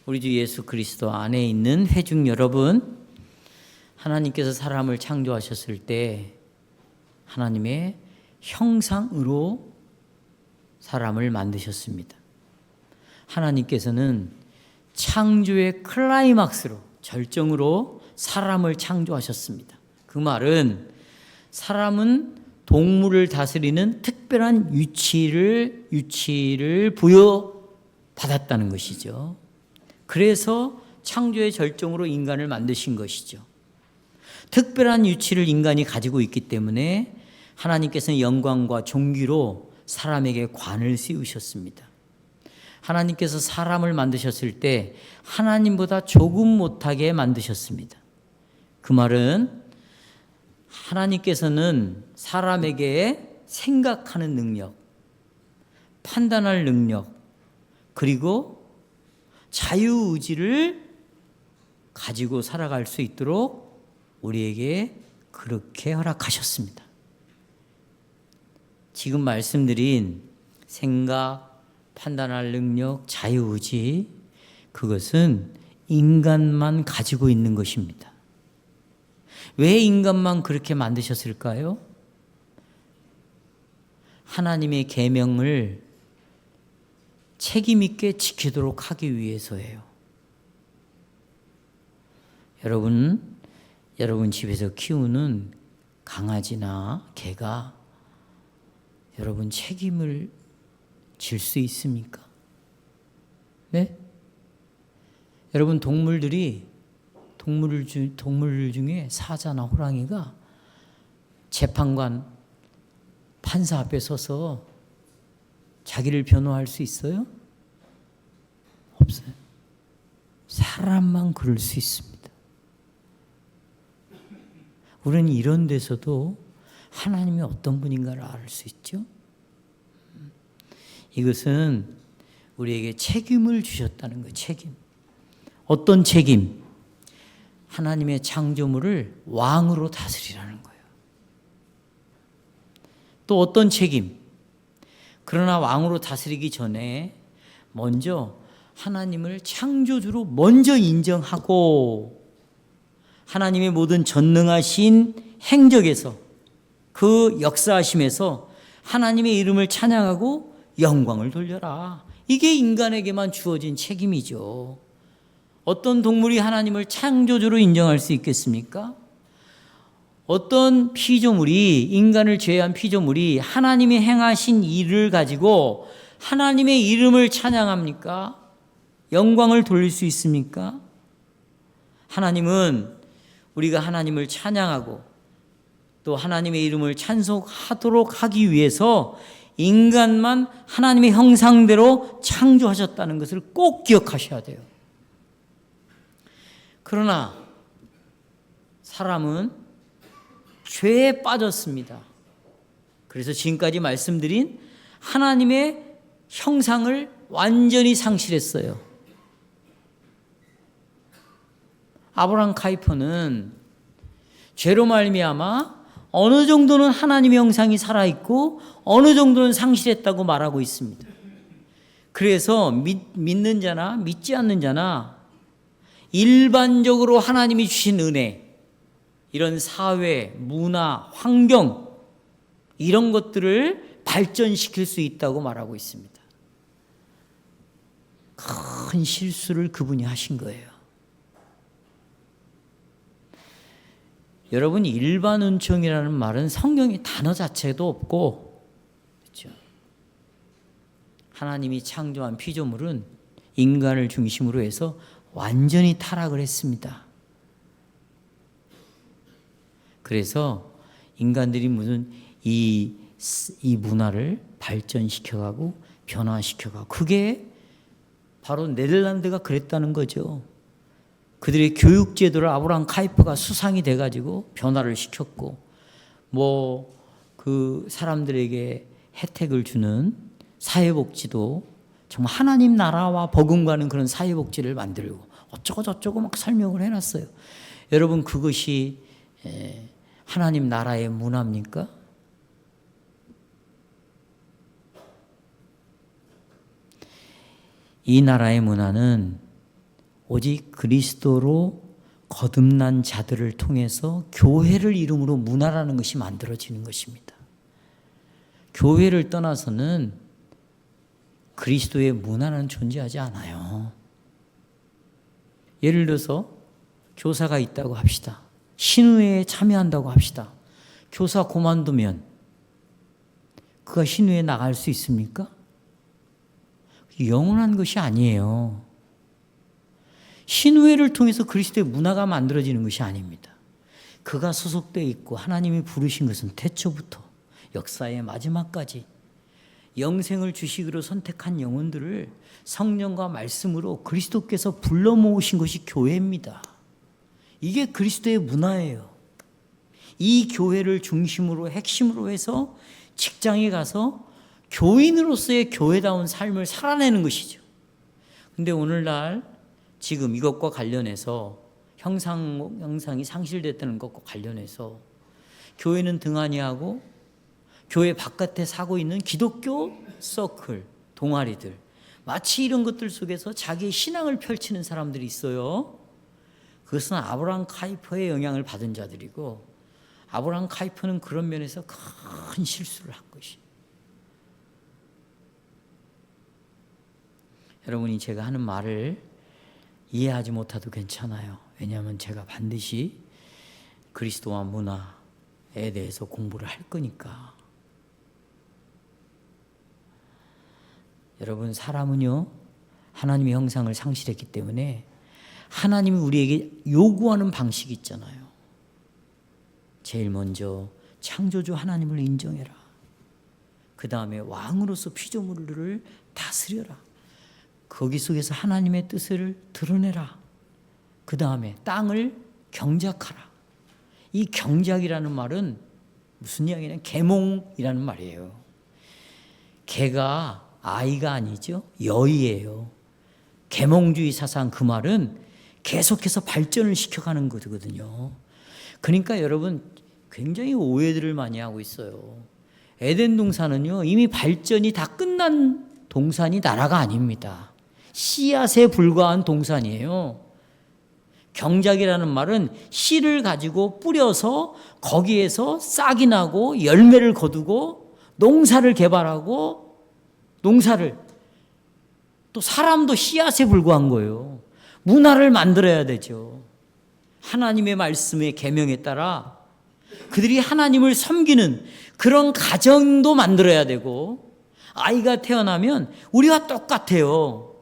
우리 주 예수 그리스도 안에 있는 회중 여러분, 하나님께서 사람을 창조하셨을 때 하나님의 형상으로 사람을 만드셨습니다. 하나님께서는 창조의 클라이막스로, 절정으로 사람을 창조하셨습니다. 그 말은 사람은 동물을 다스리는 특별한 위치를 부여받았다는 것이죠. 그래서 창조의 절정으로 인간을 만드신 것이죠. 특별한 위치를 인간이 가지고 있기 때문에 하나님께서는 영광과 존귀로 사람에게 관을 씌우셨습니다. 하나님께서 사람을 만드셨을 때 하나님보다 조금 못하게 만드셨습니다. 그 말은 하나님께서는 사람에게 생각하는 능력, 판단할 능력, 그리고 자유의지를 가지고 살아갈 수 있도록 우리에게 그렇게 허락하셨습니다. 지금 말씀드린 생각, 판단할 능력, 자유의지, 그것은 인간만 가지고 있는 것입니다. 왜 인간만 그렇게 만드셨을까요? 하나님의 계명을 책임 있게 지키도록 하기 위해서예요. 여러분 집에서 키우는 강아지나 개가 여러분 책임을 질 수 있습니까? 네? 여러분 동물 중에 사자나 호랑이가 재판관, 판사 앞에 서서 자기를 변호할 수 있어요? 없어요. 사람만 그럴 수 있습니다. 우리는 이런 데서도 하나님이 어떤 분인가를 알 수 있죠. 이것은 우리에게 책임을 주셨다는 거예요. 책임. 어떤 책임? 하나님의 창조물을 왕으로 다스리라는 거예요. 또 어떤 책임? 그러나 왕으로 다스리기 전에 먼저 하나님을 창조주로 먼저 인정하고 하나님의 모든 전능하신 행적에서 그 역사하심에서 하나님의 이름을 찬양하고 영광을 돌려라. 이게 인간에게만 주어진 책임이죠. 어떤 동물이 하나님을 창조주로 인정할 수 있겠습니까? 어떤 피조물이, 인간을 제외한 피조물이 하나님이 행하신 일을 가지고 하나님의 이름을 찬양합니까? 영광을 돌릴 수 있습니까? 하나님은 우리가 하나님을 찬양하고 또 하나님의 이름을 찬송하도록 하기 위해서 인간만 하나님의 형상대로 창조하셨다는 것을 꼭 기억하셔야 돼요. 그러나 사람은 죄에 빠졌습니다. 그래서 지금까지 말씀드린 하나님의 형상을 완전히 상실했어요. 아브라함 카이퍼는 죄로 말미암아 어느 정도는 하나님의 형상이 살아있고 어느 정도는 상실했다고 말하고 있습니다. 그래서 믿는 자나 믿지 않는 자나 일반적으로 하나님이 주신 은혜, 이런 사회, 문화, 환경 이런 것들을 발전시킬 수 있다고 말하고 있습니다. 큰 실수를 그분이 하신 거예요. 여러분, 일반 은총이라는 말은 성경의 단어 자체도 없고, 그렇죠? 하나님이 창조한 피조물은 인간을 중심으로 해서 완전히 타락을 했습니다. 그래서 인간들이 무슨 이 문화를 발전시켜가고 변화시켜가고, 그게 바로 네덜란드가 그랬다는 거죠. 그들의 교육 제도를 아브라함 카이퍼가 수상이 돼가지고 변화를 시켰고, 그 사람들에게 혜택을 주는 사회복지도 정말 하나님 나라와 버금가는 그런 사회복지를 만들고 어쩌고 저쩌고 막 설명을 해놨어요. 여러분, 그것이 하나님 나라의 문화입니까? 이 나라의 문화는 오직 그리스도로 거듭난 자들을 통해서 교회를 이름으로 문화라는 것이 만들어지는 것입니다. 교회를 떠나서는 그리스도의 문화는 존재하지 않아요. 예를 들어서 교사가 있다고 합시다. 신우회에 참여한다고 합시다. 교사 그만두면 그가 신우회에 나갈 수 있습니까? 영원한 것이 아니에요. 신우회를 통해서 그리스도의 문화가 만들어지는 것이 아닙니다. 그가 소속되어 있고 하나님이 부르신 것은 태초부터 역사의 마지막까지 영생을 주시기로 선택한 영혼들을 성령과 말씀으로 그리스도께서 불러 모으신 것이 교회입니다. 이게 그리스도의 문화예요. 이 교회를 중심으로 핵심으로 해서 직장에 가서 교인으로서의 교회다운 삶을 살아내는 것이죠. 근데 오늘날 지금 이것과 관련해서 형상이 상실됐다는 것과 관련해서 교회는 등한히 하고 교회 바깥에 사고 있는 기독교 서클, 동아리들, 마치 이런 것들 속에서 자기의 신앙을 펼치는 사람들이 있어요. 그것은 아브라함 카이퍼의 영향을 받은 자들이고, 아브라함 카이퍼는 그런 면에서 큰 실수를 한 것이. 여러분이 제가 하는 말을 이해하지 못해도 괜찮아요. 왜냐하면 제가 반드시 그리스도와 문화에 대해서 공부를 할 거니까. 여러분, 사람은요, 하나님의 형상을 상실했기 때문에 하나님이 우리에게 요구하는 방식이 있잖아요. 제일 먼저 창조주 하나님을 인정해라. 그 다음에 왕으로서 피조물들을 다스려라. 거기 속에서 하나님의 뜻을 드러내라. 그 다음에 땅을 경작하라. 이 경작이라는 말은 무슨 이야기냐면 계몽이라는 말이에요. 개가 아이가 아니죠. 여의예요. 계몽주의 사상, 그 말은 계속해서 발전을 시켜가는 거거든요. 그러니까 여러분 굉장히 오해들을 많이 하고 있어요. 에덴 동산은요, 이미 발전이 다 끝난 동산이 나라가 아닙니다. 씨앗에 불과한 동산이에요. 경작이라는 말은 씨를 가지고 뿌려서 거기에서 싹이 나고 열매를 거두고 농사를 개발하고, 농사를, 또 사람도 씨앗에 불과한 거예요. 문화를 만들어야 되죠. 하나님의 말씀의 계명에 따라 그들이 하나님을 섬기는 그런 가정도 만들어야 되고, 아이가 태어나면 우리와 똑같아요.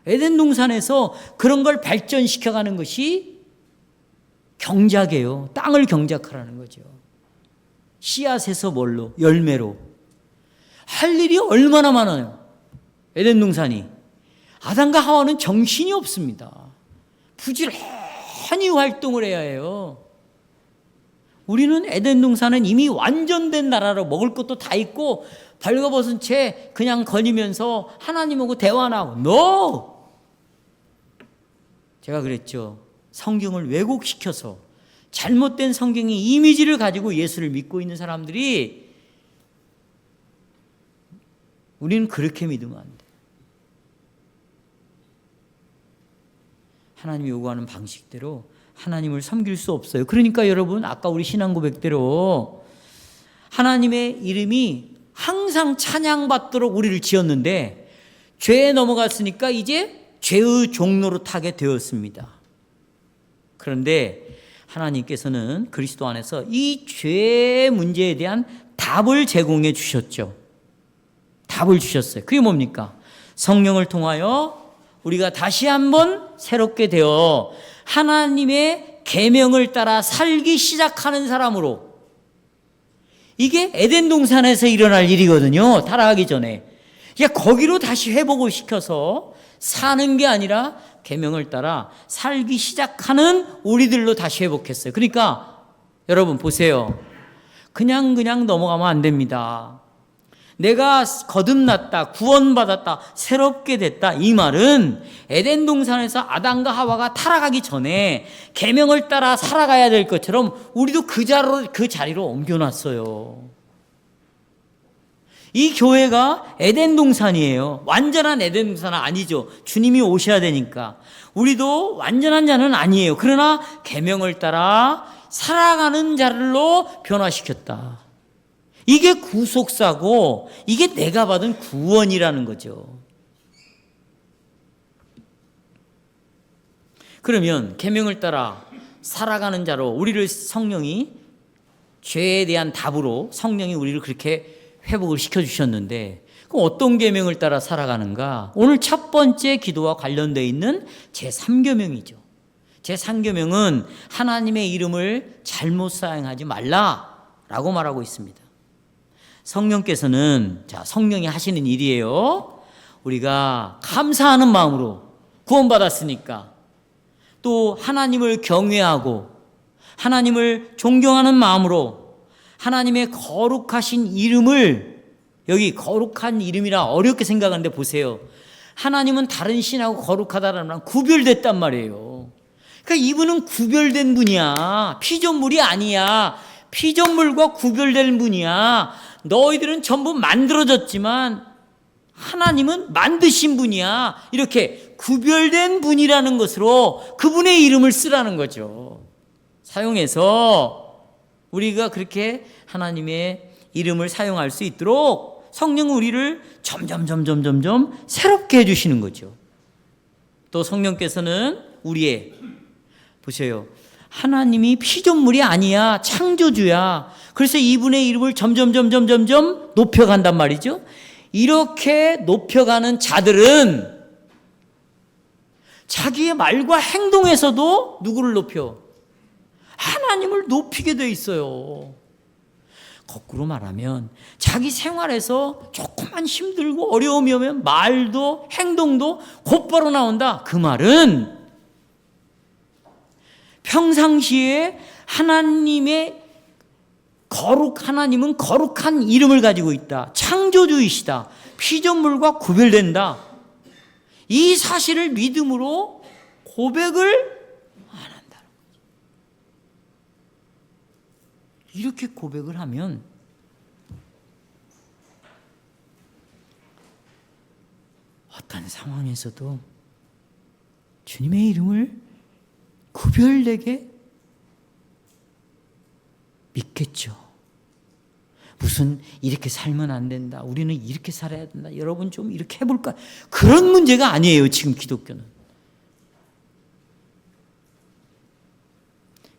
에덴 동산에서 그런 걸 발전시켜가는 것이 경작이에요. 땅을 경작하라는 거죠. 씨앗에서 뭘로? 열매로. 할 일이 얼마나 많아요. 에덴 동산이. 아담과 하와는 정신이 없습니다. 부지런히 활동을 해야 해요. 우리는 에덴 동산은 이미 완전된 나라로 먹을 것도 다 있고 벌거벗은 채 그냥 거니면서 하나님하고 대화나 하고. NO! 제가 그랬죠. 성경을 왜곡시켜서 잘못된 성경의 이미지를 가지고 예수를 믿고 있는 사람들이, 우리는 그렇게 믿으면 안 돼. 하나님이 요구하는 방식대로 하나님을 섬길 수 없어요. 그러니까 여러분, 아까 우리 신앙 고백대로 하나님의 이름이 항상 찬양받도록 우리를 지었는데 죄에 넘어갔으니까 이제 죄의 종로로 타게 되었습니다. 그런데 하나님께서는 그리스도 안에서 이 죄의 문제에 대한 답을 제공해 주셨죠. 답을 주셨어요. 그게 뭡니까? 성령을 통하여 우리가 다시 한번 새롭게 되어 하나님의 계명을 따라 살기 시작하는 사람으로. 이게 에덴 동산에서 일어날 일이거든요. 타락하기 전에. 거기로 다시 회복을 시켜서 사는 게 아니라 계명을 따라 살기 시작하는 우리들로 다시 회복했어요. 그러니까 여러분 보세요. 그냥 넘어가면 안 됩니다. 내가 거듭났다, 구원받았다, 새롭게 됐다, 이 말은 에덴 동산에서 아담과 하와가 타락하기 전에 계명을 따라 살아가야 될 것처럼 우리도 그 자리로 옮겨놨어요. 이 교회가 에덴 동산이에요. 완전한 에덴 동산은 아니죠. 주님이 오셔야 되니까. 우리도 완전한 자는 아니에요. 그러나 계명을 따라 살아가는 자를로 변화시켰다. 이게 구속사고 이게 내가 받은 구원이라는 거죠. 그러면 계명을 따라 살아가는 자로 우리를 성령이 죄에 대한 답으로 성령이 우리를 그렇게 회복을 시켜주셨는데 그럼 어떤 계명을 따라 살아가는가? 오늘 첫 번째 기도와 관련되어 있는 제3계명이죠. 제3계명은 하나님의 이름을 잘못 사용하지 말라라고 말하고 있습니다. 성령께서는 성령이 하시는 일이에요. 우리가 감사하는 마음으로 구원받았으니까 또 하나님을 경외하고 하나님을 존경하는 마음으로 하나님의 거룩하신 이름을, 여기 거룩한 이름이라 어렵게 생각하는데 보세요. 하나님은 다른 신하고 거룩하다라는 말 구별됐단 말이에요. 그러니까 이분은 구별된 분이야. 피조물이 아니야. 피조물과 구별된 분이야. 너희들은 전부 만들어졌지만 하나님은 만드신 분이야. 이렇게 구별된 분이라는 것으로 그분의 이름을 쓰라는 거죠. 사용해서 우리가 그렇게 하나님의 이름을 사용할 수 있도록 성령은 우리를 점점 새롭게 해주시는 거죠. 또 성령께서는 우리의, 보세요, 하나님이 피조물이 아니야. 창조주야. 그래서 이분의 이름을 점점 높여간단 말이죠. 이렇게 높여가는 자들은 자기의 말과 행동에서도 누구를 높여? 하나님을 높이게 돼 있어요. 거꾸로 말하면 자기 생활에서 조금만 힘들고 어려움이 오면 말도 행동도 곧바로 나온다. 그 말은 평상시에 하나님은 거룩한 이름을 가지고 있다. 창조주이시다. 피조물과 구별된다. 이 사실을 믿음으로 고백을 이렇게 고백을 하면 어떤 상황에서도 주님의 이름을 구별되게 믿겠죠. 무슨 이렇게 살면 안 된다. 우리는 이렇게 살아야 된다. 여러분 좀 이렇게 해볼까? 그런 문제가 아니에요. 지금 기독교는.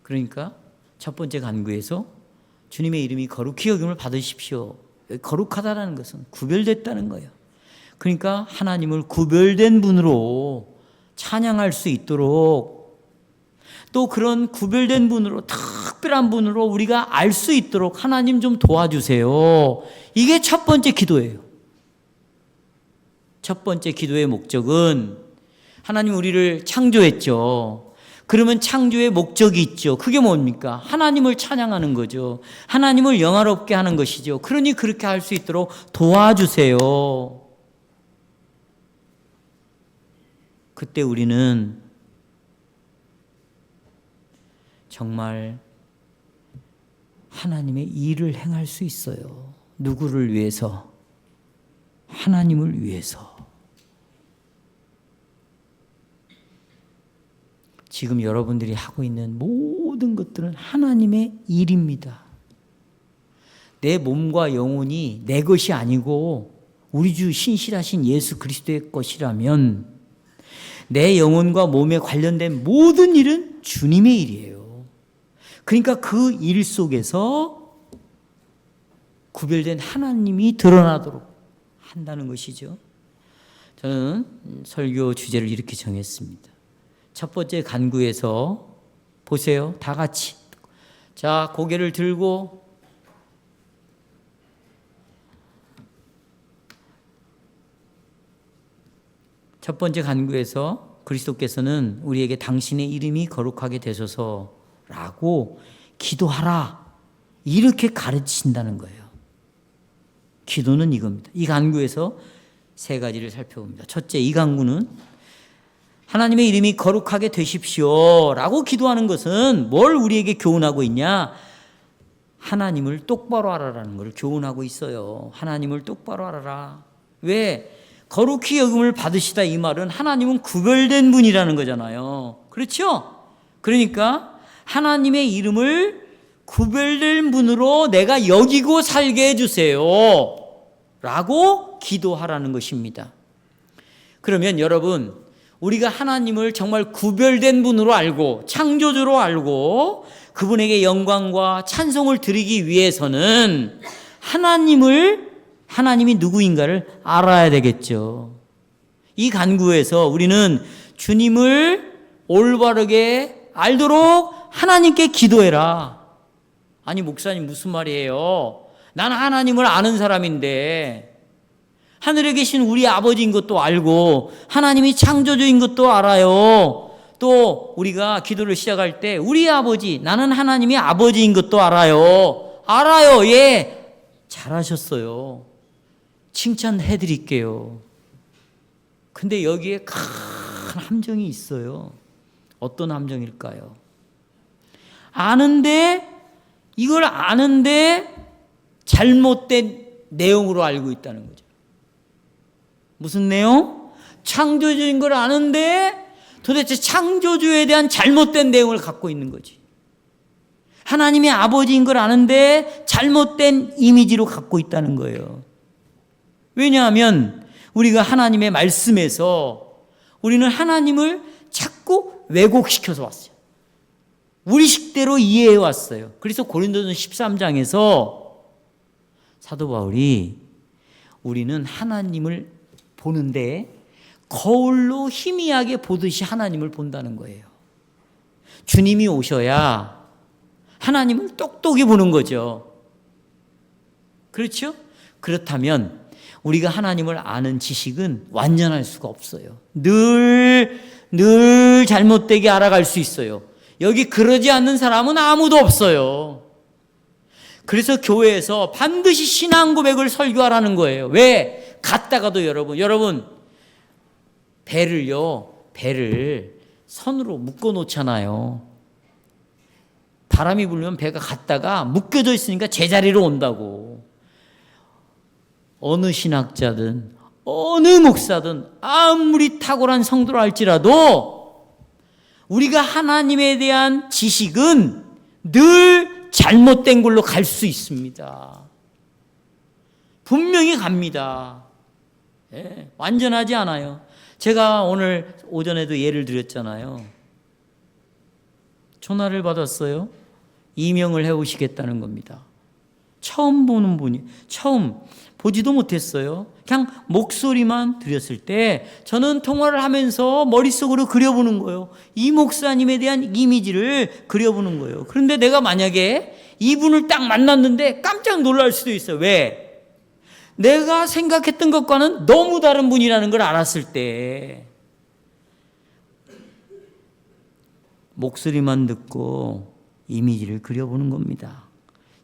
그러니까 첫 번째 간구에서 주님의 이름이 거룩히 여김을 받으십시오. 거룩하다라는 것은 구별됐다는 거예요. 그러니까 하나님을 구별된 분으로 찬양할 수 있도록 또 그런 구별된 분으로 특별한 분으로 우리가 알 수 있도록 하나님 좀 도와주세요. 이게 첫 번째 기도예요. 첫 번째 기도의 목적은 하나님 우리를 창조했죠. 그러면 창조의 목적이 있죠. 그게 뭡니까? 하나님을 찬양하는 거죠. 하나님을 영화롭게 하는 것이죠. 그러니 그렇게 할 수 있도록 도와주세요. 그때 우리는 정말 하나님의 일을 행할 수 있어요. 누구를 위해서? 하나님을 위해서. 지금 여러분들이 하고 있는 모든 것들은 하나님의 일입니다. 내 몸과 영혼이 내 것이 아니고 우리 주 신실하신 예수 그리스도의 것이라면 내 영혼과 몸에 관련된 모든 일은 주님의 일이에요. 그러니까 그 일 속에서 구별된 하나님이 드러나도록 한다는 것이죠. 저는 설교 주제를 이렇게 정했습니다. 첫 번째 간구에서 보세요. 다 같이. 자, 고개를 들고 첫 번째 간구에서 그리스도께서는 우리에게 당신의 이름이 거룩하게 되소서라고 기도하라. 이렇게 가르치신다는 거예요. 기도는 이겁니다. 이 간구에서 세 가지를 살펴봅니다. 첫째, 이 간구는 하나님의 이름이 거룩하게 되십시오 라고 기도하는 것은 뭘 우리에게 교훈하고 있냐? 하나님을 똑바로 알아라는 걸 교훈하고 있어요. 하나님을 똑바로 알아라. 왜? 거룩히 여김을 받으시다 이 말은 하나님은 구별된 분이라는 거잖아요. 그렇죠? 그러니까 하나님의 이름을 구별된 분으로 내가 여기고 살게 해주세요 라고 기도하라는 것입니다. 그러면 여러분, 우리가 하나님을 정말 구별된 분으로 알고 창조주로 알고 그분에게 영광과 찬송을 드리기 위해서는 하나님이 누구인가를 알아야 되겠죠. 이 간구에서 우리는 주님을 올바르게 알도록 하나님께 기도해라. 아니 목사님 무슨 말이에요? 나는 하나님을 아는 사람인데 하늘에 계신 우리 아버지인 것도 알고 하나님이 창조주인 것도 알아요. 또 우리가 기도를 시작할 때 우리 아버지, 나는 하나님이 아버지인 것도 알아요. 알아요. 예, 잘하셨어요. 칭찬해 드릴게요. 근데 여기에 큰 함정이 있어요. 어떤 함정일까요? 이걸 아는데 잘못된 내용으로 알고 있다는 거죠. 무슨 내용? 창조주인 걸 아는데 도대체 창조주에 대한 잘못된 내용을 갖고 있는 거지. 하나님이 아버지인 걸 아는데 잘못된 이미지로 갖고 있다는 거예요. 왜냐하면 우리가 하나님의 말씀에서 우리는 하나님을 자꾸 왜곡시켜서 왔어요. 우리 식대로 이해해 왔어요. 그래서 고린도전 13장에서 사도 바울이 우리는 하나님을 보는데 거울로 희미하게 보듯이 하나님을 본다는 거예요. 주님이 오셔야 하나님을 똑똑히 보는 거죠. 그렇죠? 그렇다면 우리가 하나님을 아는 지식은 완전할 수가 없어요. 늘 잘못되게 알아갈 수 있어요. 여기 그러지 않는 사람은 아무도 없어요. 그래서 교회에서 반드시 신앙 고백을 설교하라는 거예요. 왜? 갔다가도 여러분 배를 선으로 묶어 놓잖아요. 바람이 불면 배가 갔다가 묶여져 있으니까 제자리로 온다고. 어느 신학자든 어느 목사든 아무리 탁월한 성도라 할지라도 우리가 하나님에 대한 지식은 늘 잘못된 걸로 갈 수 있습니다. 분명히 갑니다. 예, 완전하지 않아요. 제가 오늘 오전에도 예를 드렸잖아요. 전화를 받았어요. 이명을 해오시겠다는 겁니다. 처음 보는 분이, 처음 보지도 못했어요. 그냥 목소리만 들었을 때 저는 통화를 하면서 머릿속으로 그려보는 거예요. 이 목사님에 대한 이미지를 그려보는 거예요. 그런데 내가 만약에 이분을 딱 만났는데 깜짝 놀랄 수도 있어요. 왜? 내가 생각했던 것과는 너무 다른 분이라는 걸 알았을 때 목소리만 듣고 이미지를 그려보는 겁니다.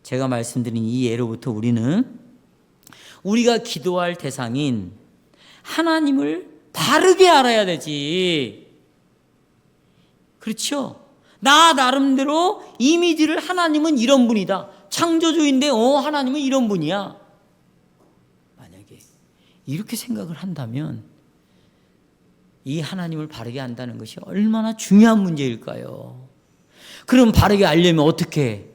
제가 말씀드린 이 예로부터 우리가 기도할 대상인 하나님을 바르게 알아야 되지. 그렇죠? 나 나름대로 이미지를 하나님은 이런 분이다. 창조주인데 하나님은 이런 분이야. 만약에 이렇게 생각을 한다면 이 하나님을 바르게 안다는 것이 얼마나 중요한 문제일까요? 그럼 바르게 알려면 어떻게 해?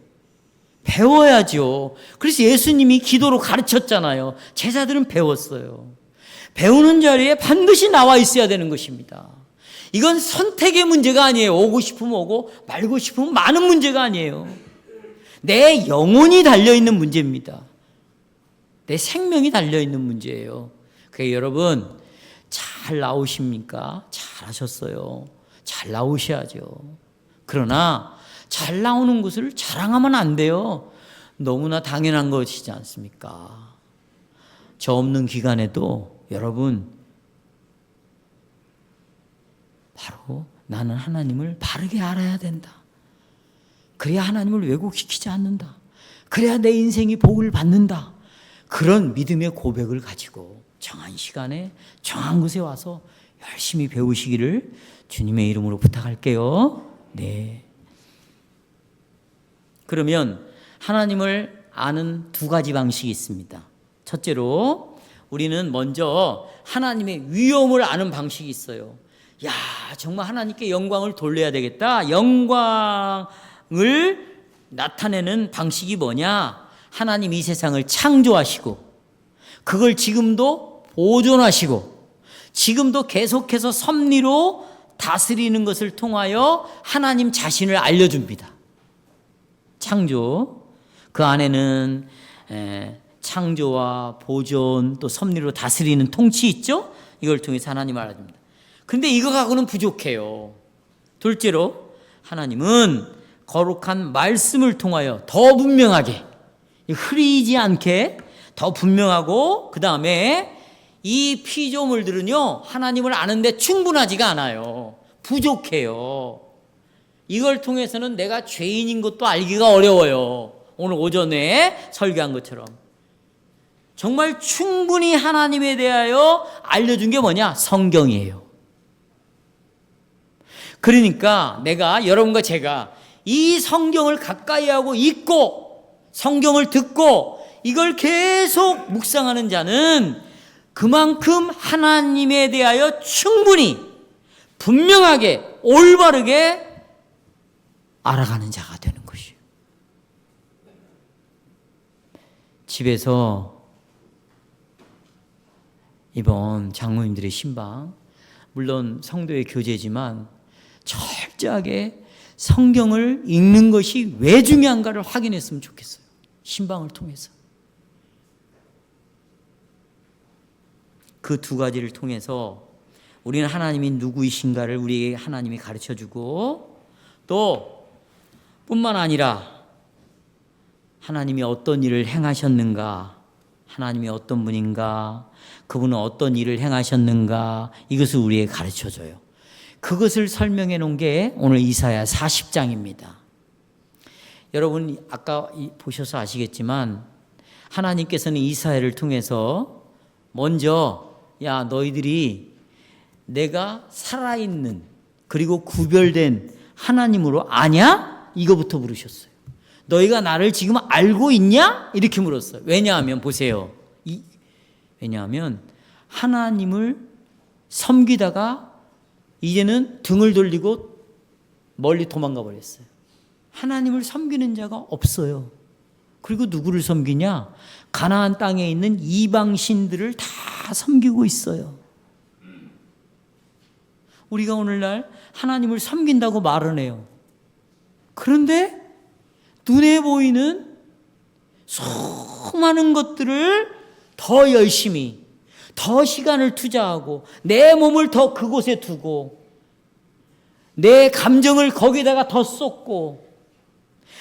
배워야죠. 그래서 예수님이 기도로 가르쳤잖아요. 제자들은 배웠어요. 배우는 자리에 반드시 나와 있어야 되는 것입니다. 이건 선택의 문제가 아니에요. 오고 싶으면 오고 말고 싶으면 마는 문제가 아니에요. 내 영혼이 달려있는 문제입니다. 내 생명이 달려있는 문제예요. 그러니까 여러분 잘 나오십니까? 잘하셨어요. 잘 나오셔야죠. 그러나 잘 나오는 것을 자랑하면 안 돼요. 너무나 당연한 것이지 않습니까? 저 없는 기간에도 여러분 바로 나는 하나님을 바르게 알아야 된다. 그래야 하나님을 왜곡시키지 않는다. 그래야 내 인생이 복을 받는다. 그런 믿음의 고백을 가지고 정한 시간에 정한 곳에 와서 열심히 배우시기를 주님의 이름으로 부탁할게요. 네. 그러면 하나님을 아는 두 가지 방식이 있습니다. 첫째로 우리는 먼저 하나님의 위엄을 아는 방식이 있어요. 야, 정말 하나님께 영광을 돌려야 되겠다. 영광을 나타내는 방식이 뭐냐? 하나님 이 세상을 창조하시고 그걸 지금도 보존하시고 지금도 계속해서 섭리로 다스리는 것을 통하여 하나님 자신을 알려줍니다. 창조, 그 안에는 창조와 보존 또 섭리로 다스리는 통치 있죠? 이걸 통해서 하나님을 알아줍니다. 근데 이거 갖고는 부족해요. 둘째로 하나님은 거룩한 말씀을 통하여 더 분명하게, 흐리지 않게 더 분명하고, 그 다음에 이 피조물들은요 하나님을 아는데 충분하지가 않아요. 부족해요. 이걸 통해서는 내가 죄인인 것도 알기가 어려워요. 오늘 오전에 설교한 것처럼 정말 충분히 하나님에 대하여 알려준 게 뭐냐? 성경이에요. 그러니까 내가, 여러분과 제가 이 성경을 가까이 하고 읽고 성경을 듣고 이걸 계속 묵상하는 자는 그만큼 하나님에 대하여 충분히 분명하게 올바르게 알아가는 자가 되는 것이에요. 집에서 이번 장로님들의 신방, 물론 성도의 교제지만 철저하게 성경을 읽는 것이 왜 중요한가를 확인했으면 좋겠어요. 신방을 통해서. 그 두 가지를 통해서 우리는 하나님이 누구이신가를 우리에게 하나님이 가르쳐주고, 또 뿐만 아니라 하나님이 어떤 일을 행하셨는가, 하나님이 어떤 분인가, 그분은 어떤 일을 행하셨는가, 이것을 우리에게 가르쳐줘요. 그것을 설명해 놓은 게 오늘 이사야 40장입니다. 여러분 아까 보셔서 아시겠지만 하나님께서는 이사야를 통해서 먼저 야, 너희들이 내가 살아있는 그리고 구별된 하나님으로 아냐? 이거부터 물으셨어요. 너희가 나를 지금 알고 있냐? 이렇게 물었어요. 왜냐하면 보세요. 왜냐하면 하나님을 섬기다가 이제는 등을 돌리고 멀리 도망가 버렸어요. 하나님을 섬기는 자가 없어요. 그리고 누구를 섬기냐? 가나안 땅에 있는 이방 신들을 다 섬기고 있어요. 우리가 오늘날 하나님을 섬긴다고 말은 해요. 그런데 눈에 보이는 수많은 것들을 더 열심히, 더 시간을 투자하고 내 몸을 더 그곳에 두고 내 감정을 거기다가 더 쏟고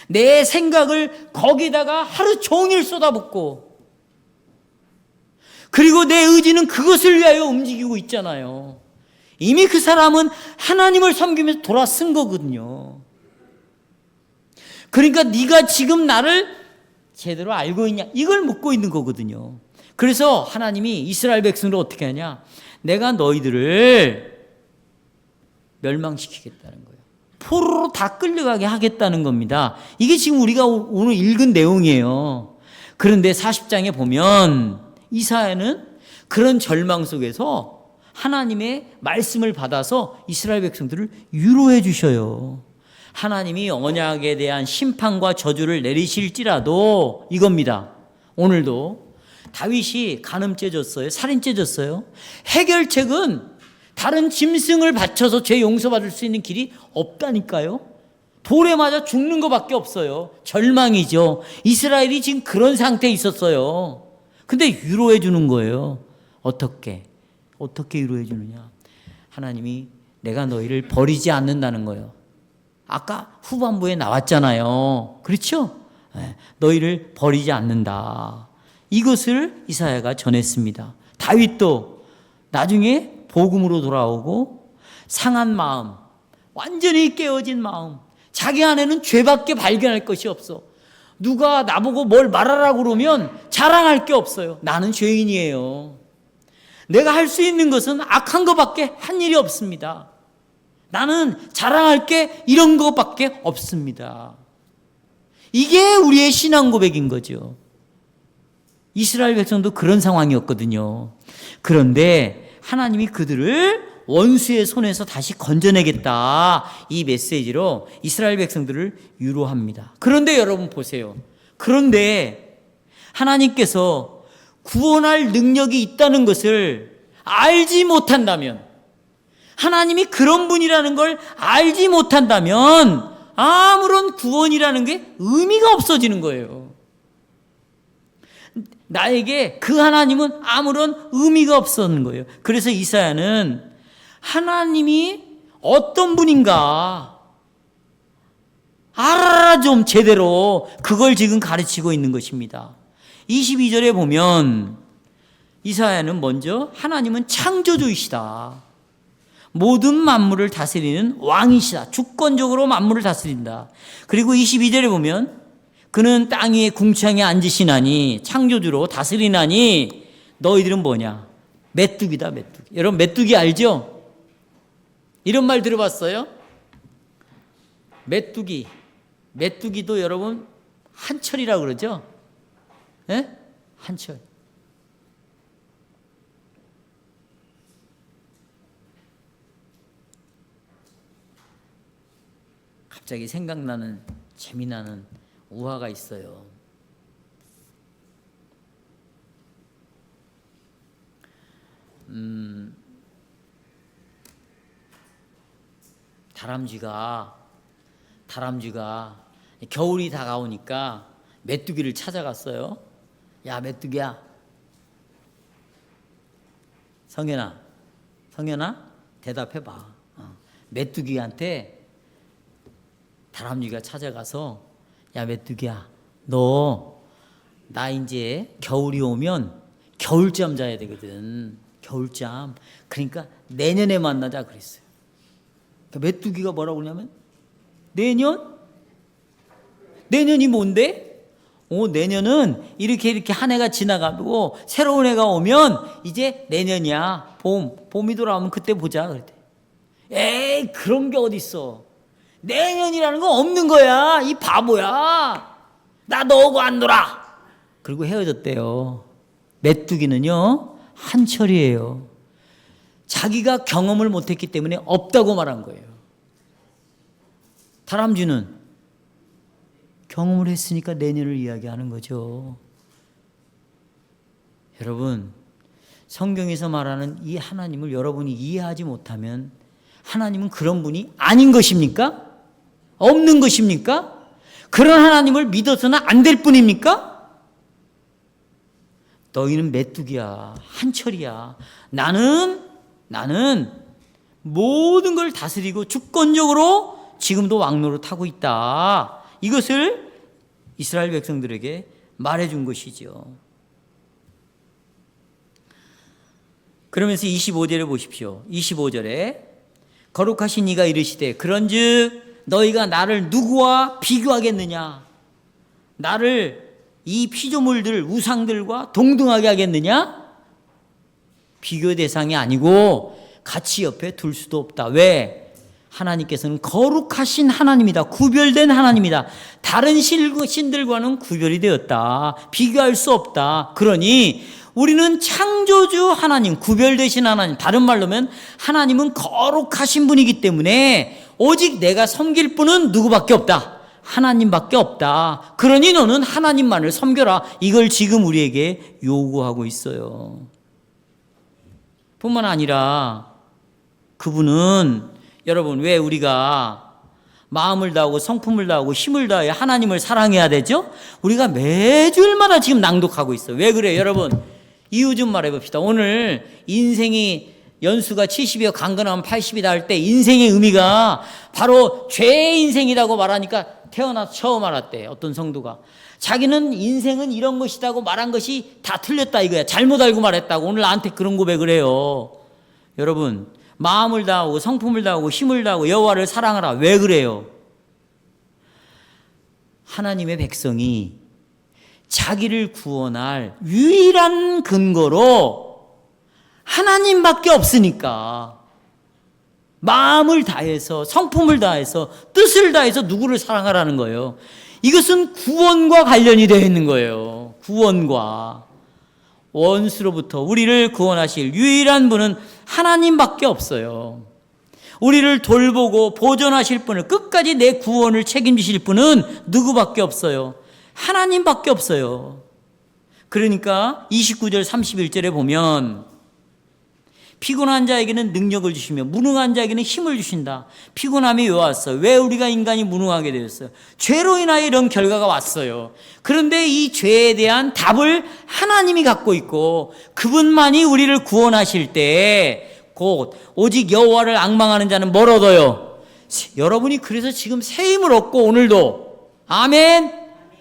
내 생각을 거기다가 하루 종일 쏟아붓고 그리고 내 의지는 그것을 위하여 움직이고 있잖아요. 이미 그 사람은 하나님을 섬기면서 돌아선 거거든요. 그러니까 네가 지금 나를 제대로 알고 있냐? 이걸 묻고 있는 거거든요. 그래서 하나님이 이스라엘 백성을 어떻게 하냐? 내가 너희들을 멸망시키겠다는 거예요. 포로로 다 끌려가게 하겠다는 겁니다. 이게 지금 우리가 오늘 읽은 내용이에요. 그런데 40장에 보면 이사야는 그런 절망 속에서 하나님의 말씀을 받아서 이스라엘 백성들을 위로해 주셔요. 하나님이 언약에 대한 심판과 저주를 내리실지라도 이겁니다. 오늘도 다윗이 간음죄 졌어요. 살인죄 졌어요. 해결책은 다른 짐승을 바쳐서 죄 용서받을 수 있는 길이 없다니까요. 돌에 맞아 죽는 것밖에 없어요. 절망이죠. 이스라엘이 지금 그런 상태에 있었어요. 근데 위로해 주는 거예요. 어떻게 위로해 주느냐? 하나님이 내가 너희를 버리지 않는다는 거예요. 아까 후반부에 나왔잖아요. 그렇죠? 너희를 버리지 않는다. 이것을 이사야가 전했습니다. 다윗도 나중에 복음으로 돌아오고 상한 마음, 완전히 깨어진 마음, 자기 안에는 죄밖에 발견할 것이 없어. 누가 나보고 뭘 말하라고 그러면 자랑할 게 없어요. 나는 죄인이에요. 내가 할 수 있는 것은 악한 것밖에 한 일이 없습니다. 나는 자랑할 게 이런 것밖에 없습니다. 이게 우리의 신앙 고백인 거죠. 이스라엘 백성도 그런 상황이었거든요. 그런데 하나님이 그들을 원수의 손에서 다시 건져내겠다, 이 메시지로 이스라엘 백성들을 유로합니다. 그런데 여러분 보세요. 그런데 하나님께서 구원할 능력이 있다는 것을 알지 못한다면, 하나님이 그런 분이라는 걸 알지 못한다면 아무런 구원이라는 게 의미가 없어지는 거예요. 나에게 그 하나님은 아무런 의미가 없었는 거예요. 그래서 이사야는 하나님이 어떤 분인가 알아라 좀 제대로, 그걸 지금 가르치고 있는 것입니다. 22절에 보면 이사야는 먼저 하나님은 창조주이시다, 모든 만물을 다스리는 왕이시다, 주권적으로 만물을 다스린다. 그리고 22절에 보면 그는 땅 위에 궁창에 앉으시나니, 창조주로 다스리나니 너희들은 뭐냐? 메뚜기다, 메뚜기. 여러분 메뚜기 알죠? 이런 말 들어봤어요? 메뚜기. 메뚜기도 여러분 한철이라고 그러죠? 예? 한철. 갑자기 생각나는 재미나는 우화가 있어요. 다람쥐가 겨울이 다가오니까 메뚜기를 찾아갔어요. 야, 메뚜기야. 성현아 대답해봐. 메뚜기한테 다람쥐가 찾아가서, 야 메뚜기야, 너 나 이제 겨울이 오면 겨울잠 자야 되거든. 겨울잠. 그러니까 내년에 만나자 그랬어요. 그러니까 메뚜기가 뭐라고 그러냐면, 내년이 뭔데? 내년은 이렇게 한 해가 지나가고 새로운 해가 오면 이제 내년이야. 봄이 돌아오면 그때 보자 그랬대. 에이, 그런 게 어딨어. 내년이라는 거 없는 거야. 이 바보야. 나 너하고 안 놀아. 그리고 헤어졌대요. 메뚜기는요, 한철이에요. 자기가 경험을 못했기 때문에 없다고 말한 거예요. 다람쥐는 경험을 했으니까 내년을 이야기하는 거죠. 여러분, 성경에서 말하는 이 하나님을 여러분이 이해하지 못하면 하나님은 그런 분이 아닌 것입니까? 없는 것입니까? 그런 하나님을 믿어서는 안 될 뿐입니까? 너희는 메뚜기야, 한철이야. 나는 모든 걸 다스리고 주권적으로 지금도 왕노릇하고 있다. 이것을 이스라엘 백성들에게 말해준 것이죠. 그러면서 25절에 보십시오. 25절에 거룩하신 이가 이르시되, 그런즉 너희가 나를 누구와 비교하겠느냐? 나를 이 피조물들, 우상들과 동등하게 하겠느냐? 비교 대상이 아니고 같이 옆에 둘 수도 없다. 왜? 하나님께서는 거룩하신 하나님이다. 구별된 하나님이다. 다른 신들과는 구별이 되었다. 비교할 수 없다. 그러니 우리는 창조주 하나님, 구별되신 하나님, 다른 말로 하면 하나님은 거룩하신 분이기 때문에 오직 내가 섬길 분은 누구밖에 없다. 하나님밖에 없다. 그러니 너는 하나님만을 섬겨라. 이걸 지금 우리에게 요구하고 있어요. 뿐만 아니라 그분은, 여러분, 왜 우리가 마음을 다하고 성품을 다하고 힘을 다해 하나님을 사랑해야 되죠? 우리가 매주일마다 지금 낭독하고 있어요. 왜 그래요? 여러분, 이유 좀 말해봅시다. 오늘 인생이 연수가 70이어 강건하면 80이다 할 때 인생의 의미가 바로 죄의 인생이라고 말하니까 태어나서 처음 알았대. 어떤 성도가 자기는 인생은 이런 것이라고 말한 것이 다 틀렸다 이거야. 잘못 알고 말했다고 오늘 나한테 그런 고백을 해요. 여러분, 마음을 다하고 성품을 다하고 힘을 다하고 여호와를 사랑하라. 왜 그래요? 하나님의 백성이 자기를 구원할 유일한 근거로 하나님밖에 없으니까. 마음을 다해서, 성품을 다해서, 뜻을 다해서 누구를 사랑하라는 거예요. 이것은 구원과 관련이 되어 있는 거예요. 구원과. 원수로부터 우리를 구원하실 유일한 분은 하나님밖에 없어요. 우리를 돌보고 보존하실 분을, 끝까지 내 구원을 책임지실 분은 누구밖에 없어요? 하나님밖에 없어요. 그러니까 29절 31절에 보면 피곤한 자에게는 능력을 주시며 무능한 자에게는 힘을 주신다. 피곤함이 왜 왔어요? 왜 우리가 인간이 무능하게 되었어요? 죄로 인하여 이런 결과가 왔어요. 그런데 이 죄에 대한 답을 하나님이 갖고 있고, 그분만이 우리를 구원하실 때 곧 오직 여호와를 앙망하는 자는 뭘 얻어요? 여러분이 그래서 지금 새 힘을 얻고, 오늘도 아멘.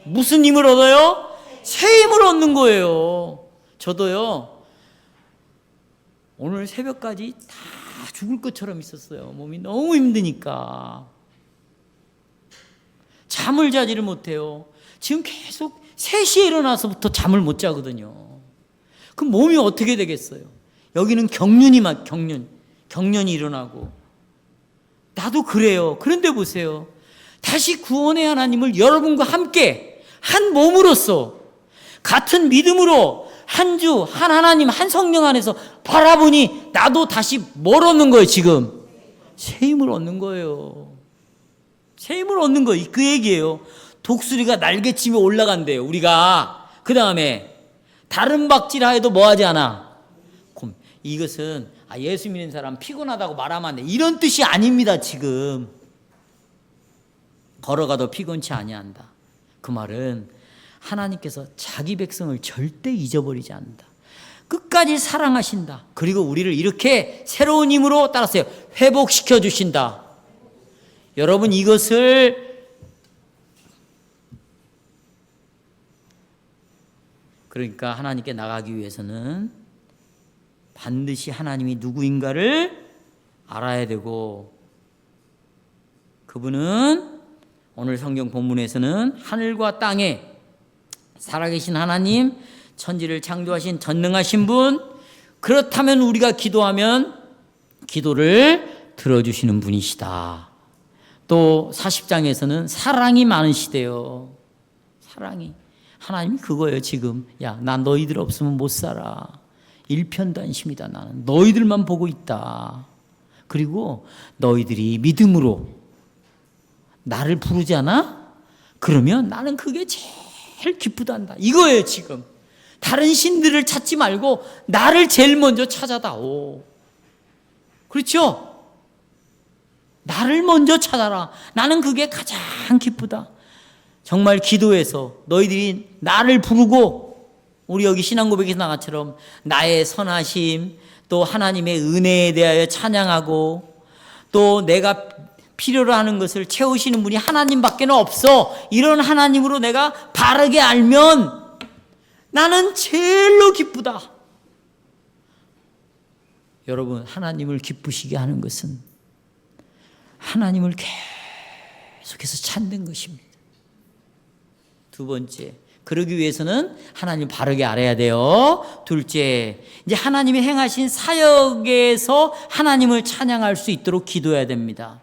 무슨 힘을 얻어요? 새 힘을 얻는 거예요. 저도요, 오늘 새벽까지 다 죽을 것처럼 있었어요. 몸이 너무 힘드니까 잠을 자지를 못해요. 지금 계속 3시에 일어나서부터 잠을 못 자거든요. 그럼 몸이 어떻게 되겠어요? 여기는 경련이 일어나고, 나도 그래요. 그런데 보세요, 다시 구원의 하나님을 여러분과 함께 한 몸으로서 같은 믿음으로 한 주, 한 하나님, 한 성령 안에서 바라보니 나도 다시 뭘 얻는 거예요? 지금 새 힘을 얻는 거예요. 새 힘을 얻는 거예요. 그 얘기예요. 독수리가 날개치며 올라간대요, 우리가. 그 다음에 다른 박질 하여도 뭐 하지 않아? 이것은 예수 믿는 사람 피곤하다고 말하면 안 돼, 이런 뜻이 아닙니다. 지금 걸어가도 피곤치 아니한다. 그 말은 하나님께서 자기 백성을 절대 잊어버리지 않는다. 끝까지 사랑하신다. 그리고 우리를 이렇게 새로운 힘으로 따라서요, 회복시켜 주신다. 여러분, 이것을 그러니까 하나님께 나가기 위해서는 반드시 하나님이 누구인가를 알아야 되고, 그분은 오늘 성경 본문에서는 하늘과 땅에 살아계신 하나님, 천지를 창조하신 전능하신 분, 그렇다면 우리가 기도하면 기도를 들어주시는 분이시다. 또 40장에서는 사랑이 많으시대요. 사랑이. 하나님이 그거예요. 지금 야, 나 너희들 없으면 못 살아. 일편단심이다. 나는 너희들만 보고 있다. 그리고 너희들이 믿음으로 나를 부르잖아? 그러면 나는 그게 제일 기쁘단다. 이거예요. 지금 다른 신들을 찾지 말고 나를 제일 먼저 찾아다오. 그렇죠? 나를 먼저 찾아라. 나는 그게 가장 기쁘다. 정말 기도해서 너희들이 나를 부르고, 우리 여기 신앙고백에서 나가처럼 나의 선하심, 또 하나님의 은혜에 대하여 찬양하고, 또 내가 필요로 하는 것을 채우시는 분이 하나님밖에 없어, 이런 하나님으로 내가 바르게 알면 나는 제일로 기쁘다. 여러분, 하나님을 기쁘시게 하는 것은 하나님을 계속해서 찾는 것입니다. 두 번째, 그러기 위해서는 하나님 바르게 알아야 돼요. 둘째, 이제 하나님이 행하신 사역에서 하나님을 찬양할 수 있도록 기도해야 됩니다.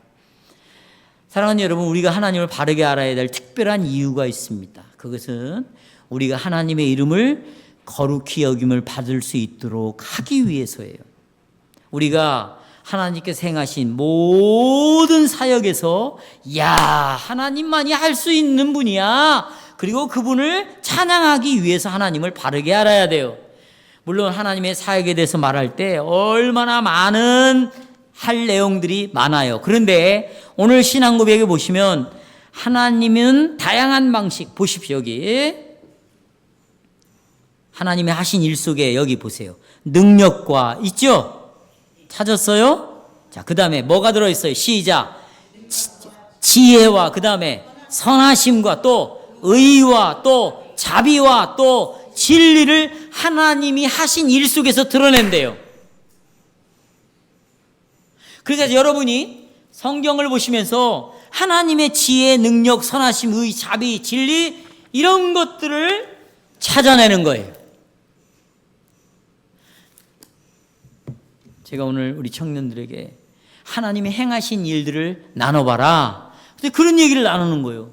사랑하는 여러분, 우리가 하나님을 바르게 알아야 될 특별한 이유가 있습니다. 그것은 우리가 하나님의 이름을 거룩히 여김을 받을 수 있도록 하기 위해서예요. 우리가 하나님께서 행하신 모든 사역에서 야, 하나님만이 할 수 있는 분이야. 그리고 그분을 찬양하기 위해서 하나님을 바르게 알아야 돼요. 물론 하나님의 사역에 대해서 말할 때 얼마나 많은 할 내용들이 많아요. 그런데 오늘 신앙고백에 보시면 하나님은 다양한 방식, 보십시오. 여기 하나님의 하신 일 속에 여기 보세요. 능력과 있죠? 찾았어요? 자, 그 다음에 뭐가 들어있어요? 시작. 지혜와 그 다음에 선하심과 또 의와 또 자비와 또 진리를 하나님이 하신 일 속에서 드러낸대요. 그러니까 여러분이 성경을 보시면서 하나님의 지혜, 능력, 선하심, 의, 자비, 진리 이런 것들을 찾아내는 거예요. 제가 오늘 우리 청년들에게 하나님이 행하신 일들을 나눠봐라. 근데 그런 얘기를 나누는 거예요.